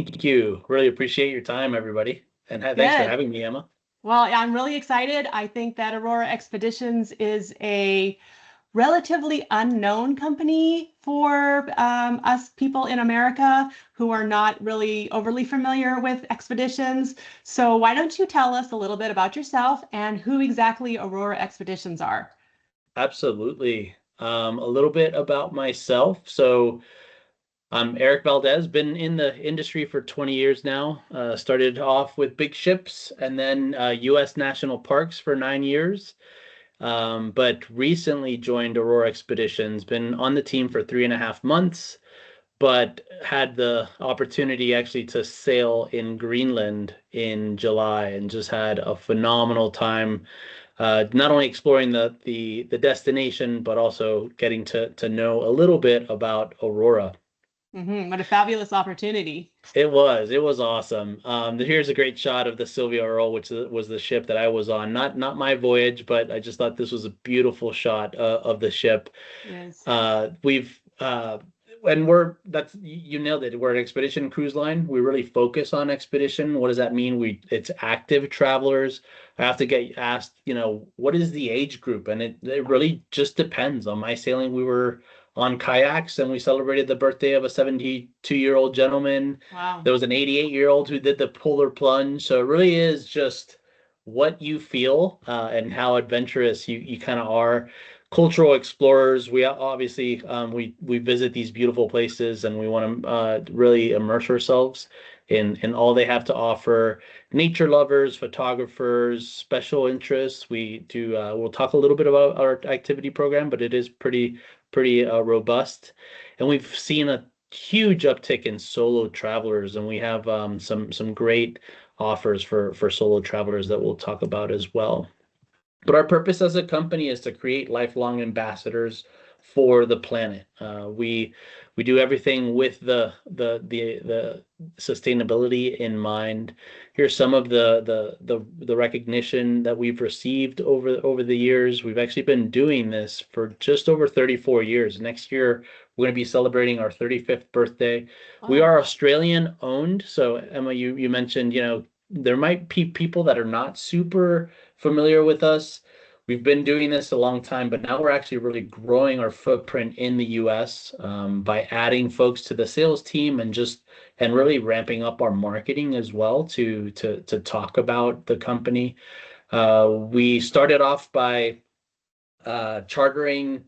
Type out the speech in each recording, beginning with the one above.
Thank you. Really appreciate your time, everybody. And thanks for Good. having me, Emma. Well, I'm really excited. I think that Aurora Expeditions is a relatively unknown company for us people in America who are not really overly familiar with expeditions. So, why don't you tell us a little bit about yourself and who exactly Aurora Expeditions are? Absolutely. A little bit about myself. So I'm Eric Valdez, been in the industry for 20 years now. Started off with big ships and then U.S. national parks for 9 years. But recently joined Aurora Expeditions, been on the team for 3.5 months, but had the opportunity actually to sail in Greenland in July and just had a phenomenal time, not only exploring the destination, but also getting to know a little bit about Aurora. What a fabulous opportunity. It was awesome. Here's a great shot of the Sylvia Earle, which was the ship that I was on. Not my voyage, but I just thought this was a beautiful shot of the ship. Yes. We've and we're that's you nailed it. We're an expedition cruise line. We really focus on expedition. What does that mean? It's active travelers. I have to get asked, what is the age group? And it really just depends. On my sailing, we were on kayaks and we celebrated the birthday of a 72-year-old gentleman. Wow. There was an 88-year-old who did the polar plunge. So it really is just what you feel and how adventurous you kind of are. Cultural explorers. We obviously we visit these beautiful places and we want to really immerse ourselves in all they have to offer. Nature lovers, photographers, special interests. We do. We'll talk a little bit about our activity program, but it is pretty robust, and we've seen a huge uptick in solo travelers, and we have some great offers for solo travelers that we'll talk about as well. But our purpose as a company is to create lifelong ambassadors for the planet. We do everything with the sustainability in mind. Here's some of the recognition that we've received over the years. We've actually been doing this for just over 34 years. Next year, we're going to be celebrating our 35th birthday. We Wow. are Australian owned. So Emma, you mentioned, there might be people that are not super familiar with us. We've been doing this a long time, but now we're actually really growing our footprint in the US by adding folks to the sales team and really ramping up our marketing as well to talk about the company. We started off by chartering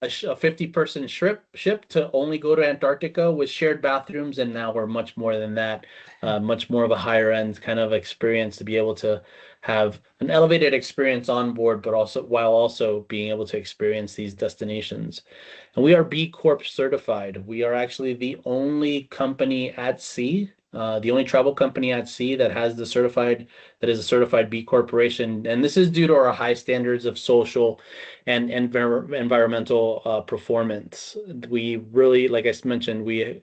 a 50-person ship to only go to Antarctica with shared bathrooms, and now we're much more than that, much more of a higher end kind of experience to be able to have an elevated experience on board, but also being able to experience these destinations. And we are B Corp certified. We are actually the only company at sea, the only travel company at sea that is a certified B Corporation. And this is due to our high standards of social and environmental performance. We really, like I mentioned, we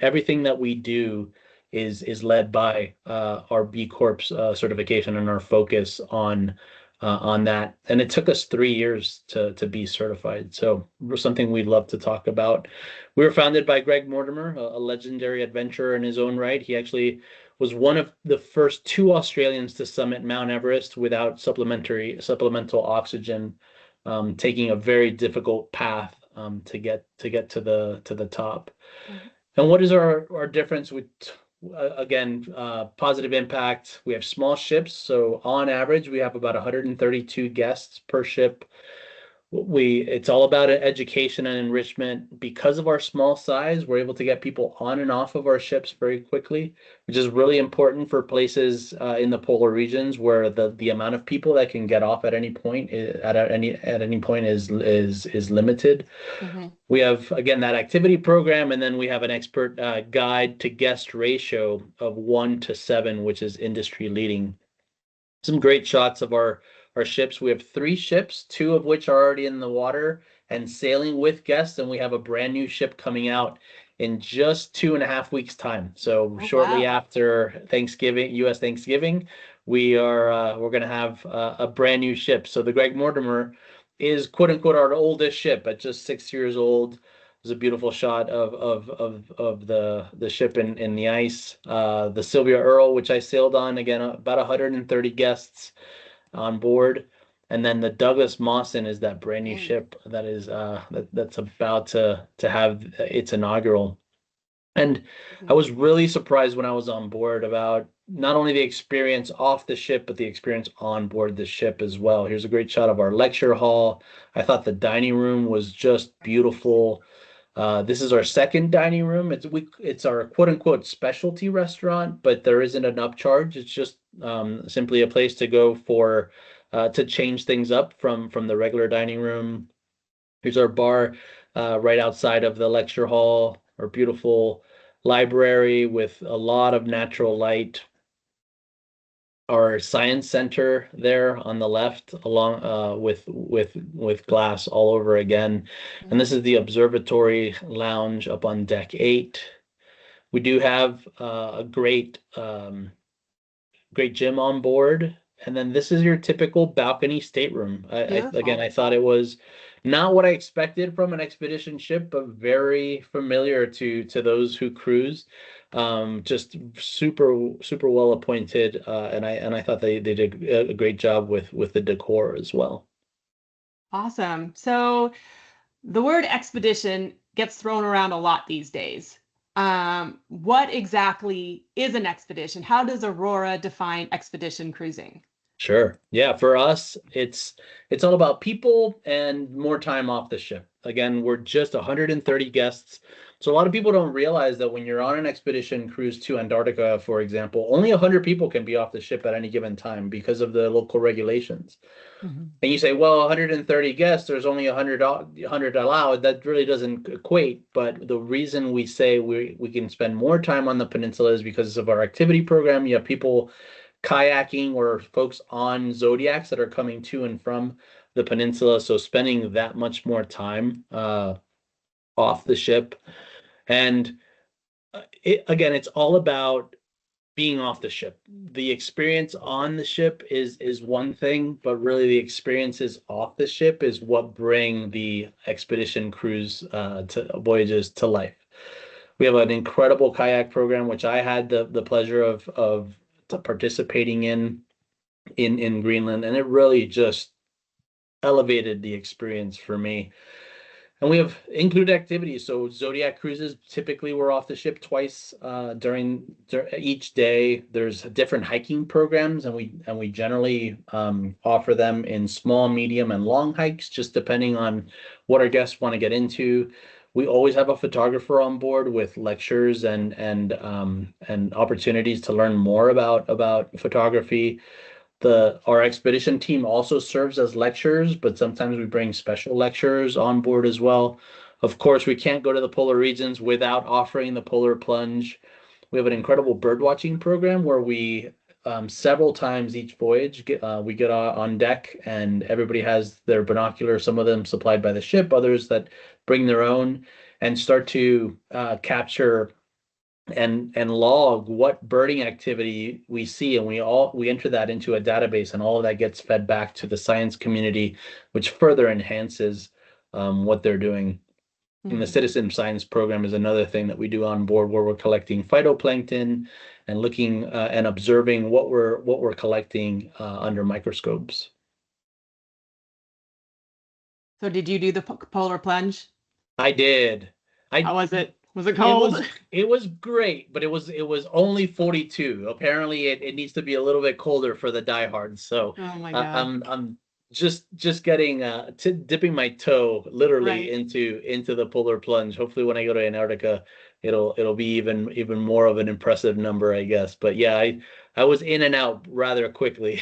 everything that we do is led by our B Corp certification and our focus on that. And it took us 3 years to be certified. So something we'd love to talk about. We were founded by Greg Mortimer, a legendary adventurer in his own right. He actually was one of the first two Australians to summit Mount Everest without supplemental oxygen, taking a very difficult path to get to the top. And what is our difference with again, positive impact? We have small ships, so on average, we have about 132 guests per ship. It's all about education and enrichment. Because of our small size, we're able to get people on and off of our ships very quickly, which is really important for places in the polar regions where the amount of people that can get off at any point at any point is limited. Mhm. We have, again, that activity program, and then we have an expert guide to guest ratio of 1 to 7, which is industry leading. Some great shots of our ships. We have 3 ships, 2 of which are already in the water and sailing with guests, and we have a brand new ship coming out in just 2.5 weeks' time. So Oh, shortly wow. after Thanksgiving, U.S. Thanksgiving, we're going to have a brand new ship. So the Greg Mortimer is quote unquote our oldest ship at just 6 years old. There's a beautiful shot of the ship in the ice. The Sylvia Earle, which I sailed on, again, about 130 guests on board. And then the Douglas Mawson is that brand new Mm. ship that is that's about to have its inaugural. And I was really surprised when I was on board about not only the experience off the ship, but the experience on board the ship as well. Here's a great shot of our lecture hall. I thought the dining room was just beautiful. This is our second dining room. It's our quote unquote specialty restaurant, but there isn't an upcharge. It's just simply a place to go for to change things up from the regular dining room. Here's our bar right outside of the lecture hall, our beautiful library with a lot of natural light. Our science center there on the left, along with glass all over again. And this is the observatory lounge up on deck 8. We do have a great gym on board. And then this is your typical balcony stateroom. Again, Beautiful. I thought it was not what I expected from an expedition ship, but very familiar to those who cruise. Just super well appointed, and I thought they did a great job with the decor as well. Awesome. So the word expedition gets thrown around a lot these days. What exactly is an expedition? How does Aurora define expedition cruising? Sure. Yeah, for us, it's all about people and more time off the ship. Again, we're just 130 guests. So a lot of people don't realize that when you're on an expedition cruise to Antarctica, for example, only 100 people can be off the ship at any given time because of the local regulations. Mhm. And you say, well, 130 guests, there's only 100 allowed. That really doesn't equate. But the reason we say we can spend more time on the peninsula is because of our activity program. You have people kayaking or folks on Zodiacs that are coming to and from the peninsula. So spending that much more time off the ship. And again, it's all about being off the ship. The experience on the ship is one thing, but really the experiences off the ship is what bring the expedition cruise to voyages to life. We have an incredible kayak program, which I had the pleasure of participating in Greenland, and it really just elevated the experience for me. And we have included activities. So Zodiac cruises, typically we're off the ship twice during each day. There's different hiking programs, and we generally offer them in small, medium, and long hikes, just depending on what our guests want to get into. We always have a photographer on board with lectures and opportunities to learn more about photography. Our expedition team also serves as lecturers, but sometimes we bring special lecturers on board as well. Of course, we can't go to the polar regions without offering the polar plunge. We have an incredible bird watching program where we several times each voyage we get on deck and everybody has their binoculars, some of them supplied by the ship, others that bring their own, and start to capture and log what birding activity we see, and we enter that into a database, and all of that gets fed back to the science community, which further enhances what they're doing. And the Mhm. citizen science program is another thing that we do on board, where we're collecting phytoplankton and looking and observing what we're collecting under microscopes. So did you do the polar plunge? I did. I How was it? Was it It cold? was it was great, but it was only 42. Apparently, it needs to be a little bit colder for the diehards. So Oh my God. I'm just getting dipping my toe literally Right. into the polar plunge. Hopefully, when I go to Antarctica, it'll be even more of an impressive number, I guess. But yeah, I was in and out rather quickly.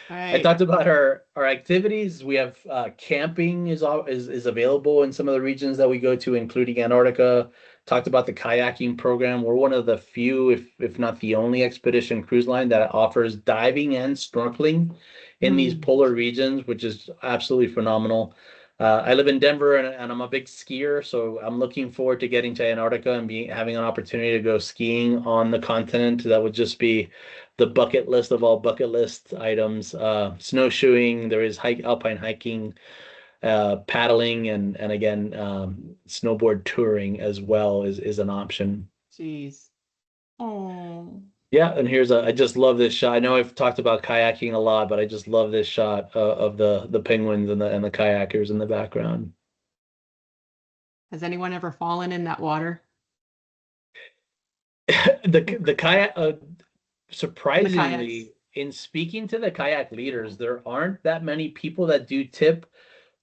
I Right. talked about our activities. We have camping is available in some of the regions that we go to, including Antarctica. Talked about the kayaking program. We're one of the few, if not the only expedition cruise line that offers diving and snorkeling in these Mm. polar regions, which is absolutely phenomenal. I live in Denver and I'm a big skier, so I'm looking forward to getting to Antarctica and having an opportunity to go skiing on the continent. That would just be the bucket list of all bucket list items. Snowshoeing, there is alpine hiking, paddling and again snowboard touring as well is an option. Jeez. Oh, Yeah, and here's a I just love this shot. I know I've talked about kayaking a lot, but I just love this shot of the penguins and the kayakers in the background. has anyone ever fallen in that water? The kayak In the kayaks? surprisingly, in speaking to the kayak leaders, there aren't that many people that do tip,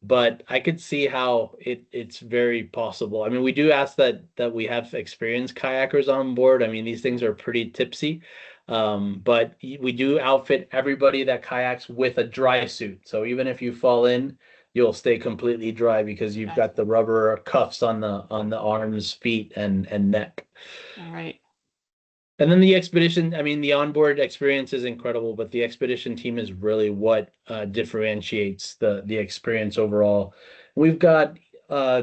but I could see how it's very possible. I mean, we do ask that we have experienced kayakers on board. I mean, these things are pretty tipsy. But we do outfit everybody that kayaks with a dry suit. So even if you fall in, you'll stay completely dry because you've Gotcha. got the rubber cuffs on the arms, feet, and neck. All right. And then the expedition, I mean, the onboard experience is incredible, but the expedition team is really what differentiates the experience overall. We've got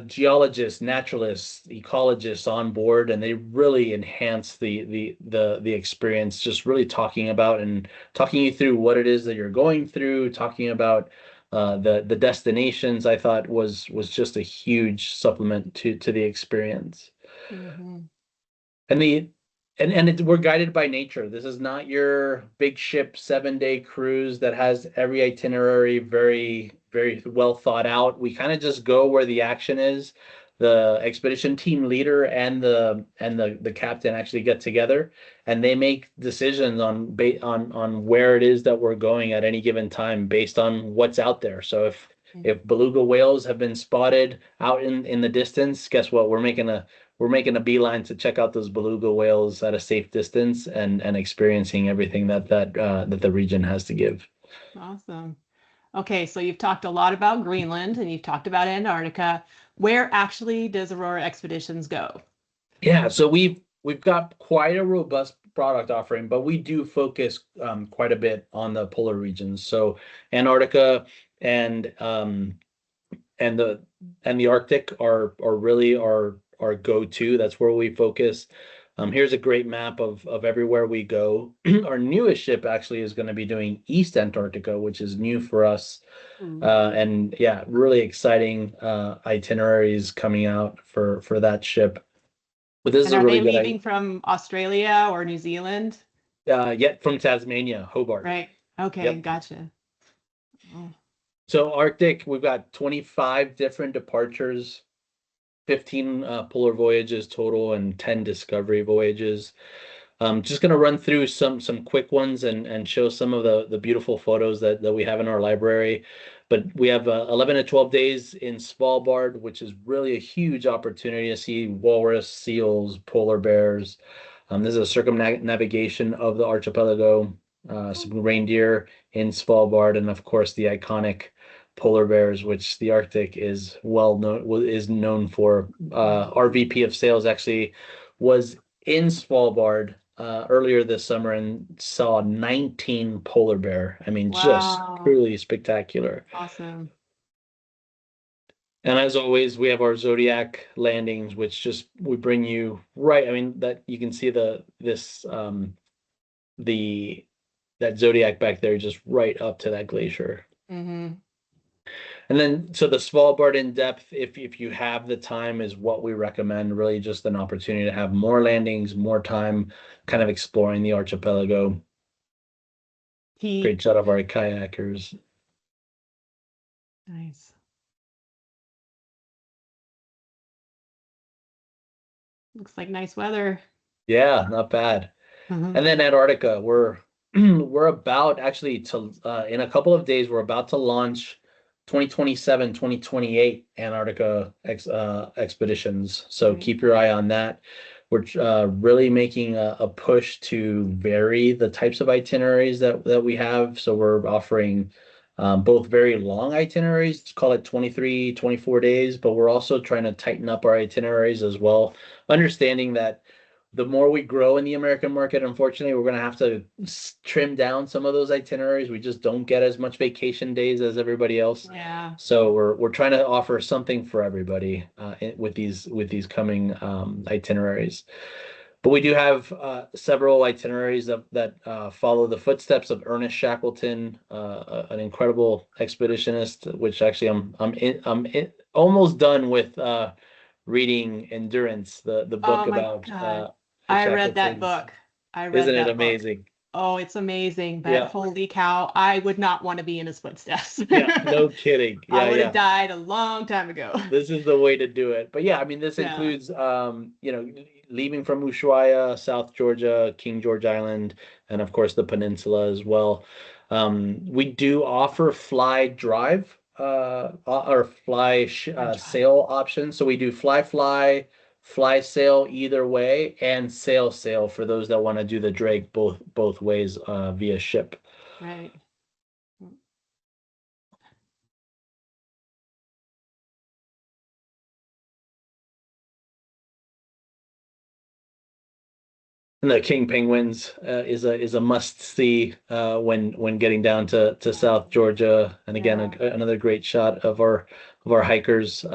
geologists, naturalists, ecologists on board, and they really enhance the experience, just really talking about and talking you through what it is that you're going through, talking about the destinations. I thought was just a huge supplement to the experience. Hmm. And the we're guided by nature. This is not your big ship 7 day cruise that has every itinerary very well thought out. We kind of just go where the action is. The expedition team leader and the captain actually get together and they make decisions on where it is that we're going at any given time based on what's out there. So if beluga whales have been spotted out in the distance, guess what? We're making a beeline to check out those beluga whales at a safe distance and experiencing everything that the region has to give. Awesome. Okay, so you've talked a lot about Greenland and you've talked about Antarctica. Where actually does Aurora Expeditions go? Yeah, so we've got quite a robust product offering, but we do focus quite a bit on the polar regions. So Antarctica and and the and the Arctic are really our go-to. That's where we focus. Here's a great map of everywhere we go. Our newest ship actually is going to be doing East Antarctica, which is new for us. Ooh. And yeah, really exciting itineraries coming out for that ship. But this is And a are really they good leaving from Australia or New Zealand? yet from Tasmania, Hobart. Right. Okay, Yep. gotcha. Oh, So Arctic, we've got 25 different departures, 15 polar voyages total, and 10 discovery voyages. Just going to run through some quick ones and show some of the beautiful photos that we have in our library. But we have 11 to 12 days in Svalbard, which is really a huge opportunity to see walrus, seals, polar bears. This is a circumnavigation of the archipelago, cool. some reindeer in Svalbard, and of course the iconic polar bears, which the Arctic is known for. Our VP of sales actually was in Svalbard earlier this summer and saw 19 polar bear. I mean, just Wow. truly spectacular. Awesome. And as always, we have our Zodiac landings, which just we bring you right. I mean, that you can see the that Zodiac back there just right up to that glacier. Hmm. And then, so the Svalbard in depth, if you have the time, is what we recommend. Really, just an opportunity to have more landings, more time, kind of exploring the archipelago. He Great shot of our kayakers. nice. Looks like nice weather. Yeah, not bad. Hmm. And then Antarctica, we're we're about actually to in a couple of days we're about to launch 2027, 2028 Antarctica expeditions. So Right. keep your eye on that. We're really making a push to vary the types of itineraries that we have. So we're offering both very long itineraries, call it 23, 24 days, but we're also trying to tighten up our itineraries as well, understanding that the more we grow in the American market, unfortunately, we're going to have to trim down some of those itineraries. We just don't get as much vacation days as everybody else. Yeah. So we're trying to offer something for everybody with these coming itineraries. But we do have several itineraries that follow the footsteps of Ernest Shackleton, an incredible expeditionist. Which actually almost done with reading Endurance, the Oh book my about God. I read that Shackleton's. book. I read Isn't it that book. amazing? Oh, it's amazing, but Yeah, holy cow, I would not want to be in his footsteps. yeah, no kidding. I Yeah, would have yeah. died a long time ago. This is the way to do it. But yeah, I mean, this Yeah. includes, leaving from Ushuaia, South Georgia, King George Island, and of course the peninsula as well. We do offer fly drive, or I drive. sail options. So we do fly sail either way, and sail for those that want to do the drake both ways via ship. Right. And the King Penguins is a must see when getting down to South Georgia. And again, Yeah. another great shot of our hikers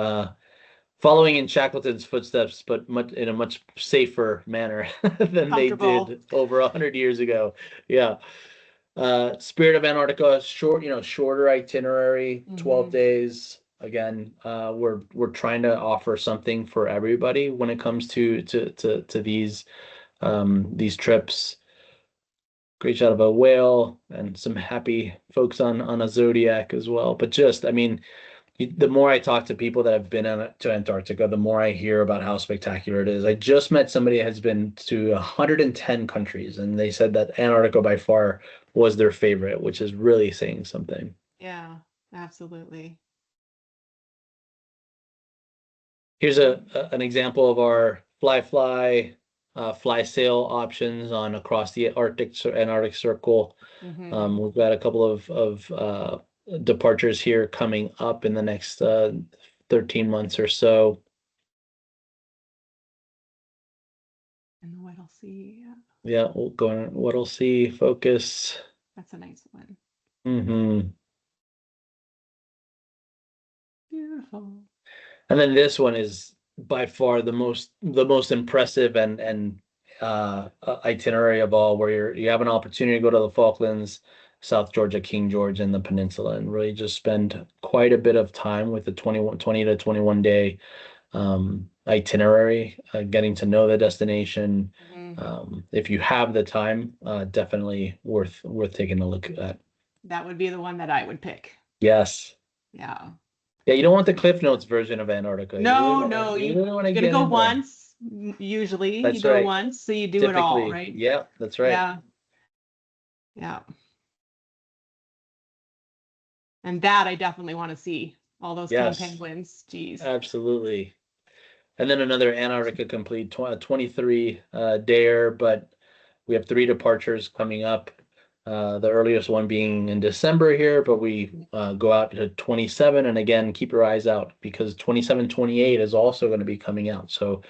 following in Shackleton's footsteps, but in a much safer manner than they Comfortable. did over 100 years ago. Yeah. Spirit of Antarctica, shorter itinerary, 12 Hmm. days. Again, we're trying to offer something for everybody when it comes to these trips. Great shot of a whale and some happy folks on a Zodiac as well. But just, I mean, the more I talk to people that have been to Antarctica, the more I hear about how spectacular it is. I just met somebody that has been to 110 countries, and they said that Antarctica by far was their favorite, which is really saying something. Yeah, absolutely. Here's an example of our fly sail options on across the Antarctic Circle. Hmm. We've got a couple of departures here coming up in the next 13 months or so. And the Weddell Sea. Yeah, Yeah, we'll go on what'll see focus. that's a nice one. Hmm. Beautiful. And then this one is by far the most impressive and itinerary of all, where you have an opportunity to go to the Falklands, South Georgia, King George, and the peninsula, and really just spend quite a bit of time with the 20 to 21 day itinerary, getting to know the destination. Hmm. If you have the time, definitely worth taking a look at. That would be the one that I would pick. Yes. Yeah. Yeah, you don't want the Cliff Notes version of Antarctica. You really No, want no, you really want to you're gonna get go in there. once. Usually you That's go right. once, so you do it all, Typically. right? Yeah, that's right. Yeah. Yeah. And that I definitely want to see. All those king Yes, penguins. Geez. absolutely. And then another Antarctica complete 23 dayer, but we have three departures coming up. The earliest one being in December here, but we go out to 27. And again, keep your eyes out because 27, 28 is also going to be coming out. So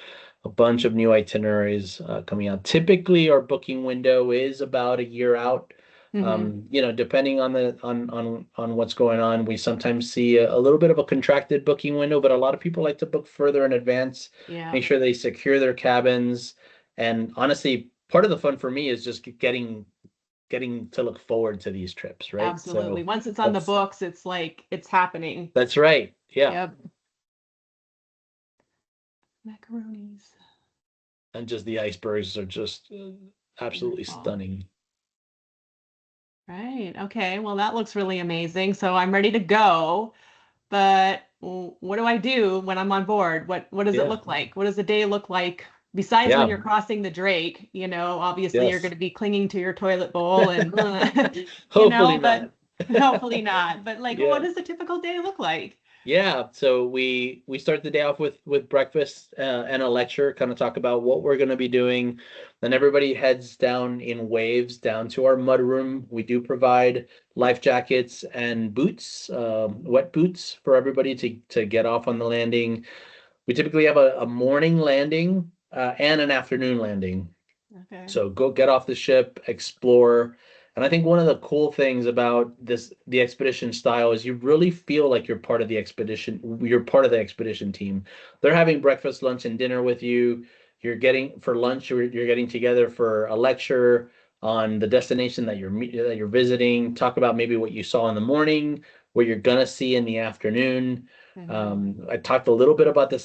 a bunch of new itineraries coming out. Typically, our booking window is about a year out. Hmm. Depending on what's going on, we sometimes see a little bit of a contracted booking window, but a lot of people like to book further in advance, Yeah, make sure they secure their cabins. And honestly, part of the fun for me is just getting to look forward to these trips, right? absolutely. So Once it's on the that's books, it's like it's happening. that's right. Yeah. Yep. Macaronis. And just the icebergs are just absolutely Beautiful. stunning. Right. Okay. Well, that looks really amazing. So I'm ready to go. But what do I do when I'm on board? What does it Yeah. look like? What does the day look like? Besides when Yeah. you're crossing the Drake, obviously you're going Yes. to be clinging to your toilet bowl and Hopefully but not. hopefully not. But like, what Yeah. does a typical day look like? Yeah, so we start the day off with breakfast and a lecture, kind of talk about what we're going to be doing. Then everybody heads down in waves down to our mud room. We do provide life jackets and boots, wet boots for everybody to get off on the landing. We typically have a morning landing and an afternoon landing. Okay. So go get off the ship, explore. And I think one of the cool things about the expedition style is you really feel like you're part of the expedition. You're part of the expedition team. They're having breakfast, lunch, and dinner with you. you're getting for lunch, you're getting together for a lecture on the destination that you're visiting, talk about maybe what you saw in the morning, what you're gonna see in the afternoon. Hmm. I talked a little bit about the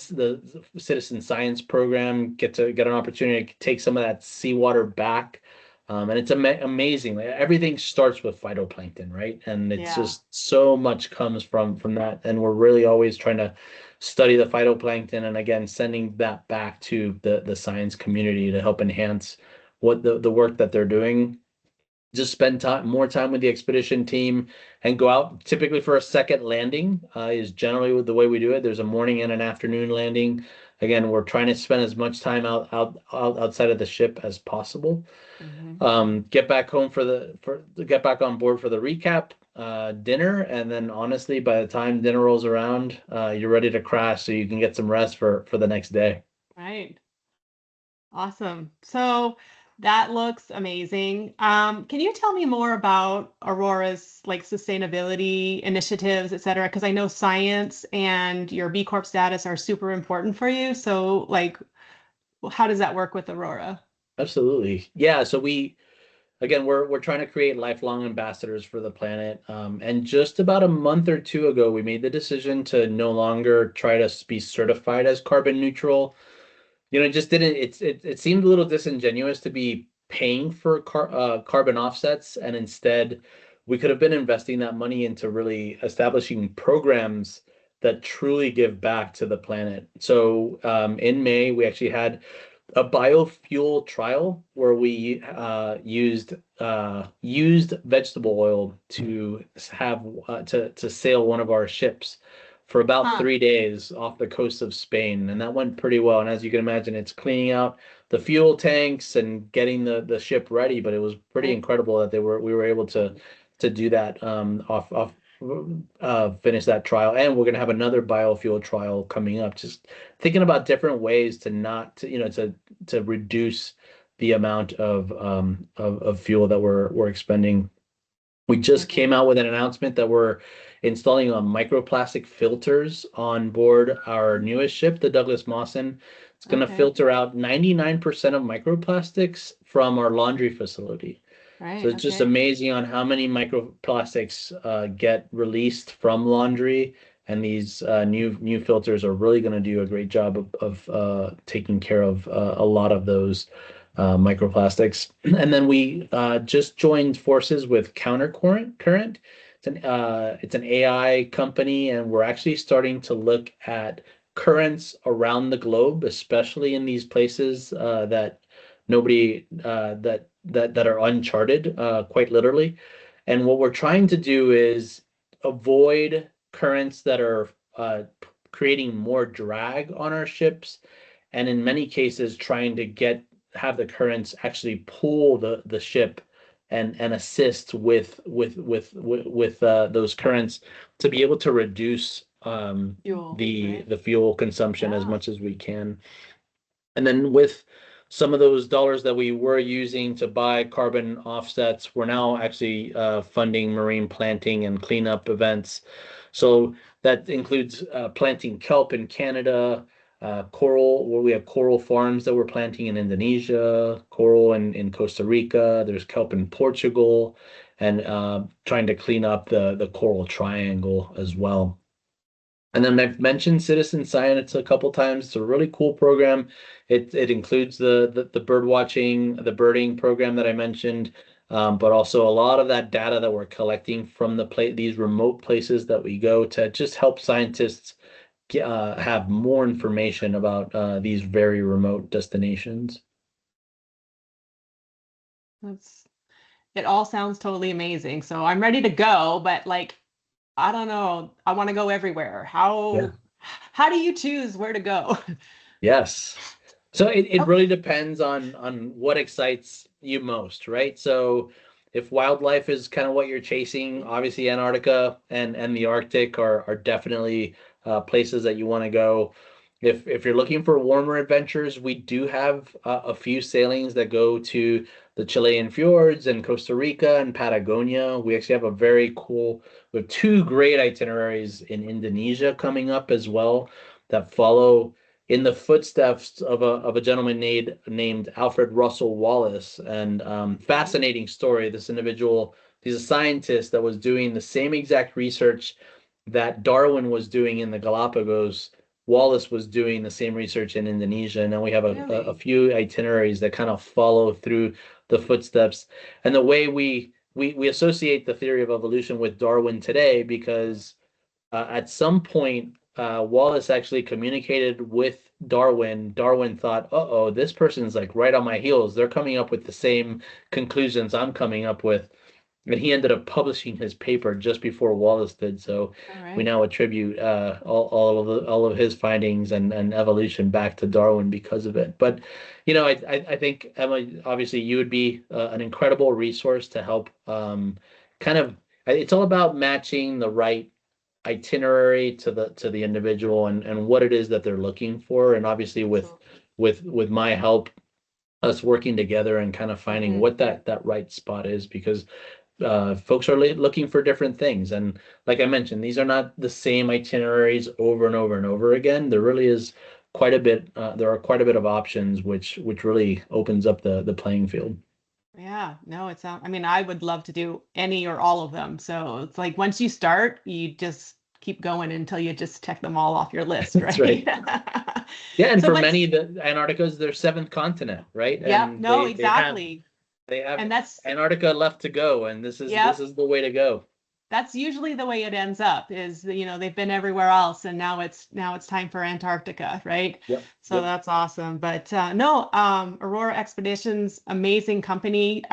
citizen science program, get an opportunity to take some of that seawater back. And it's amazing. Like, everything starts with phytoplankton, right? And it's Yeah. just so much comes from that. And we're really always trying to study the phytoplankton, and again, sending that back to the science community to help enhance what the work that they're doing. Just spend more time with the expedition team and go out typically for a second landing, is generally the way we do it. There's a morning and an afternoon landing. Again, we're trying to spend as much time outside of the ship as possible. Hmm. Get back home for get back on board for the recap dinner, and then honestly, by the time dinner rolls around, you're ready to crash so you can get some rest for the next day. Right. Awesome. So that looks amazing. Can you tell me more about Aurora's like sustainability initiatives, et cetera? Because I know science and your B Corp status are super important for you. So like, how does that work with Aurora? Absolutely. Yeah, so we're trying to create lifelong ambassadors for the planet. And just about a month or two ago, we made the decision to no longer try to be certified as carbon neutral. It just didn't. It seemed a little disingenuous to be paying for carbon offsets, and instead, we could have been investing that money into really establishing programs that truly give back to the planet. So, in May, we actually had a biofuel trial where we used vegetable oil to have to sail one of our ships for about Huh. 3 days off the coast of Spain, and that went pretty well. And as you can imagine, it's cleaning out the fuel tanks and getting the ship ready. But it was pretty Right. incredible that they were we were able to do that off finish that trial. And we're gonna have another biofuel trial coming up. Just thinking about different ways to not to, to reduce the amount of fuel that we're expending. We just Mhm. came out with an announcement that we're installing microplastic filters on board our newest ship, the Douglas Mawson. It's going to Okay. filter out 99% of microplastics from our laundry facility. So Right. it's just Okay. amazing on how many microplastics get released from laundry, and these new filters are really going to do a great job of taking care of a lot of those microplastics. And then we just joined forces with Current. It's an AI company, and we're actually starting to look at currents around the globe, especially in these places that nobody that are uncharted, quite literally. And what we're trying to do is avoid currents that are creating more drag on our ships, and in many cases trying to have the currents actually pull the ship and assist with those currents to be able to reduce Fuel. the Right. the fuel consumption as Yeah. much as we can. And then with some of those dollars that we were using to buy carbon offsets, we're now actually funding marine planting and cleanup events. So that includes planting kelp in Canada, coral, where we have coral farms that we're planting in Indonesia, coral in Costa Rica, there's kelp in Portugal, and trying to clean up the coral triangle as well. And then I've mentioned citizen science a couple times. It's a really cool program. It includes the bird watching, the birding program that I mentioned, but also a lot of that data that we're collecting from these remote places that we go to just help scientists have more information about these very remote destinations. That's it all sounds totally amazing. So I'm ready to go, but like I don't know. I want to go everywhere. Yeah. How do you choose where to go? Yes. So it Oh, really depends on what excites you most, right? So if wildlife is kind of what you're chasing, obviously Antarctica and the Arctic are definitely places that you want to go. If you're looking for warmer adventures, we do have a few sailings that go to the Chilean fjords and Costa Rica and Patagonia. We actually have we have two great itineraries in Indonesia coming up as well that follow in the footsteps of a gentleman named Alfred Russel Wallace. And fascinating story. This individual, he's a scientist that was doing the same exact research that Darwin was doing in the Galapagos. Wallace was doing the same research in Indonesia, and then we have a Really? few itineraries that kind of follow through the footsteps. And the way we associate the theory of evolution with Darwin today, because at some point, Wallace actually communicated with Darwin. Darwin thought, uh-oh, this person's like right on my heels. They're coming up with the same conclusions I'm coming up with. And he ended up publishing his paper just before Wallace did. So All we right. now attribute all of his findings and evolution back to Darwin because of it. But I think, Emma, obviously you would be an incredible resource to help kind of. It's all about matching the right itinerary to the individual and what it is that they're looking for. And obviously Absolutely. with my help, us working together and kind of finding Hmm. what that right spot is, because folks are looking for different things. And like I mentioned, these are not the same itineraries over and over and over again. There really is quite a bit. There are quite a bit of options, which really opens up the playing field. Yeah, no, it sounds, I mean, I would love to do any or all of them. So it's like once you start, you just keep going until you just check them all off your list, That's right? right. Yeah, and So for what's, many, the Antarctica is their seventh continent, right? yeah, And no, they exactly. have And that's, Antarctica left to go, and this yep, is the way to go. that's usually the way it ends up is, they've been everywhere else and now it's time for Antarctica, right? Yep, So yep. that's awesome. But no, Aurora Expeditions, amazing company.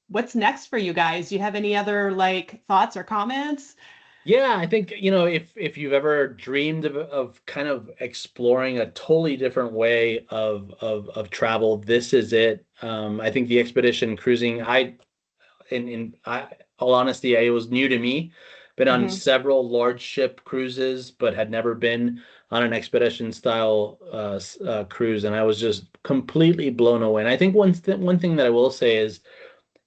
What's next for you guys? Do you have any other like thoughts or comments? Yeah, I think, if you've ever dreamed of kind of exploring a totally different way of travel, this is it. I think the expedition cruising, all honesty, it was new to me. Been on Hmm. several large ship cruises, but had never been on an expedition style cruise, and I was just completely blown away. And I think one thing that I will say is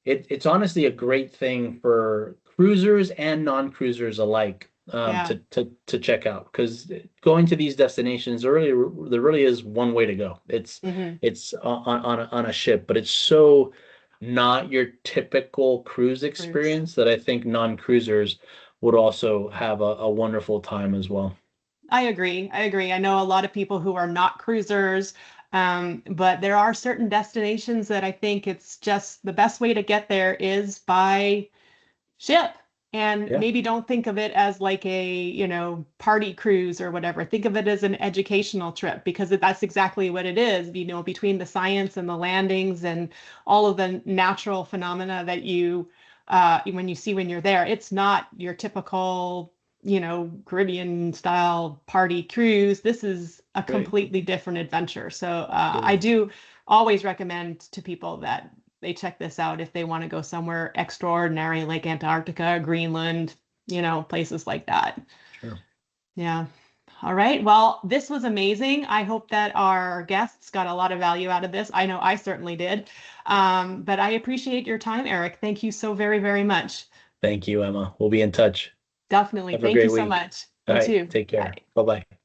it's honestly a great thing for cruisers and non-cruisers alike, Yeah. to check out, because going to these destinations, there really is one way to go. Hmm. It's on a ship, but it's so not your typical cruise Cruise. experience that I think non-cruisers would also have a wonderful time as well. I agree. I agree. I know a lot of people who are not cruisers, but there are certain destinations that I think it's just the best way to get there is by ship. And Yeah, maybe don't think of it as like a, party cruise or whatever. Think of it as an educational trip because that's exactly what it is, between the science and the landings and all of the natural phenomena that when you see when you're there, it's not your typical, Caribbean style party cruise. This is a right. completely different adventure. So Yeah. I do always recommend to people that they check this out if they want to go somewhere extraordinary like Antarctica, Greenland, places like that. Sure. Yeah. All right. Well, this was amazing. I hope that our guests got a lot of value out of this. I know I certainly did. But I appreciate your time, Eric. Thank you so very, very much. Thank you, Emma. We'll be in touch. Definitely. Have a Thank you great so week. much. All You right, too. take care. Bye. Bye bye.